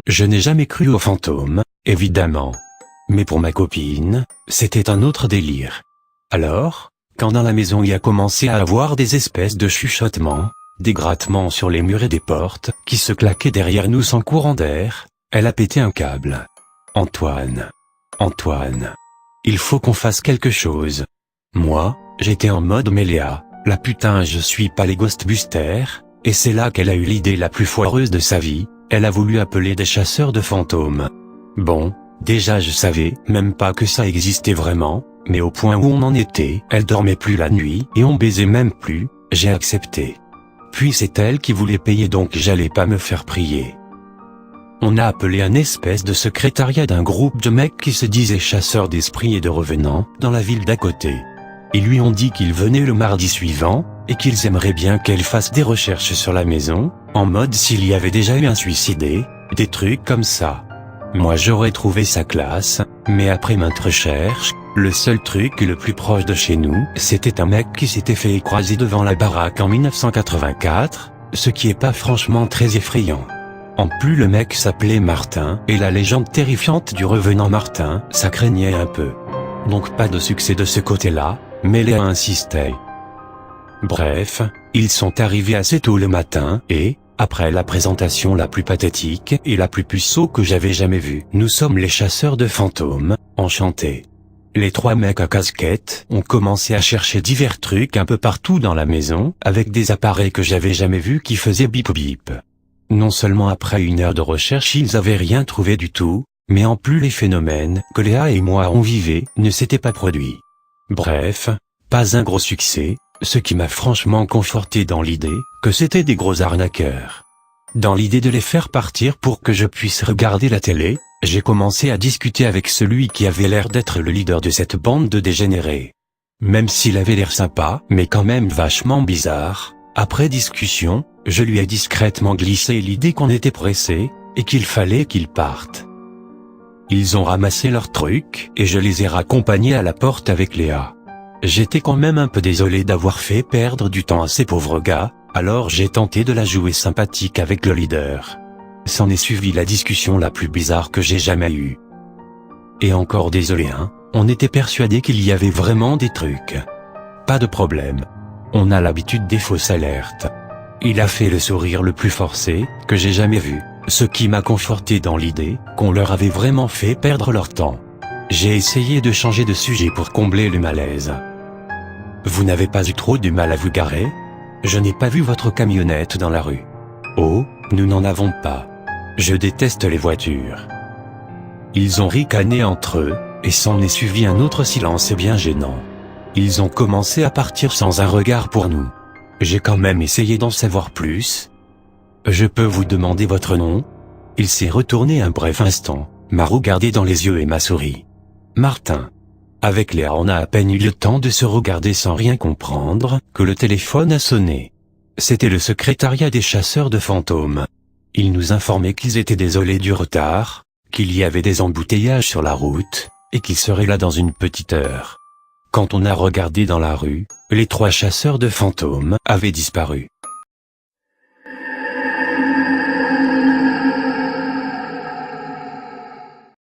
Je n'ai jamais cru aux fantômes, évidemment. Mais pour ma copine, c'était un autre délire. Alors, quand dans la maison il a commencé à avoir des espèces de chuchotements, des grattements sur les murs et des portes, qui se claquaient derrière nous sans courant d'air, elle a pété un câble. Antoine. Antoine. Il faut qu'on fasse quelque chose. Moi, j'étais en mode Méléa, la putain je suis pas les Ghostbusters, et c'est là qu'elle a eu l'idée la plus foireuse de sa vie, elle a voulu appeler des chasseurs de fantômes. Bon, déjà je savais même pas que ça existait vraiment, mais au point où on en était, elle dormait plus la nuit et on baisait même plus, j'ai accepté. Puis c'est elle qui voulait payer donc j'allais pas me faire prier. On a appelé un espèce de secrétariat d'un groupe de mecs qui se disaient chasseurs d'esprits et de revenants, dans la ville d'à côté. Ils lui ont dit qu'ils venaient le mardi suivant, et qu'ils aimeraient bien qu'elle fasse des recherches sur la maison, en mode s'il y avait déjà eu un suicidé, des trucs comme ça. Moi j'aurais trouvé ça classe, mais après maintes recherches, le seul truc le plus proche de chez nous, c'était un mec qui s'était fait écraser devant la baraque en 1984, ce qui est pas franchement très effrayant. En plus le mec s'appelait Martin, et la légende terrifiante du revenant Martin, ça craignait un peu. Donc pas de succès de ce côté-là, mais Léa insistait. Bref, ils sont arrivés assez tôt le matin, et, après la présentation la plus pathétique et la plus puceau que j'avais jamais vue, nous sommes les chasseurs de fantômes, enchantés. Les trois mecs à casquette ont commencé à chercher divers trucs un peu partout dans la maison, avec des appareils que j'avais jamais vus qui faisaient bip bip. Non seulement après 1 heure de recherche ils avaient rien trouvé du tout, mais en plus les phénomènes que Léa et moi on vivait ne s'étaient pas produits. Bref, pas un gros succès, ce qui m'a franchement conforté dans l'idée que c'était des gros arnaqueurs. Dans l'idée de les faire partir pour que je puisse regarder la télé, j'ai commencé à discuter avec celui qui avait l'air d'être le leader de cette bande de dégénérés. Même s'il avait l'air sympa, mais quand même vachement bizarre, après discussion, je lui ai discrètement glissé l'idée qu'on était pressé, et qu'il fallait qu'ils partent. Ils ont ramassé leurs trucs, et je les ai raccompagnés à la porte avec Léa. J'étais quand même un peu désolé d'avoir fait perdre du temps à ces pauvres gars, alors j'ai tenté de la jouer sympathique avec le leader. S'en est suivi la discussion la plus bizarre que j'ai jamais eue. Et encore désolé hein, on était persuadé qu'il y avait vraiment des trucs. Pas de problème. On a l'habitude des fausses alertes. Il a fait le sourire le plus forcé que j'ai jamais vu, ce qui m'a conforté dans l'idée qu'on leur avait vraiment fait perdre leur temps. J'ai essayé de changer de sujet pour combler le malaise. Vous n'avez pas eu trop de mal à vous garer? Je n'ai pas vu votre camionnette dans la rue. Oh, nous n'en avons pas. Je déteste les voitures. Ils ont ricané entre eux, et s'en est suivi un autre silence bien gênant. Ils ont commencé à partir sans un regard pour nous. J'ai quand même essayé d'en savoir plus. Je peux vous demander votre nom? Il s'est retourné un bref instant, m'a regardé dans les yeux et m'a souri. Martin. Avec Léa on a à peine eu le temps de se regarder sans rien comprendre, que le téléphone a sonné. C'était le secrétariat des chasseurs de fantômes. Ils nous informaient qu'ils étaient désolés du retard, qu'il y avait des embouteillages sur la route, et qu'ils seraient là dans une petite heure. Quand on a regardé dans la rue, les 3 chasseurs de fantômes avaient disparu.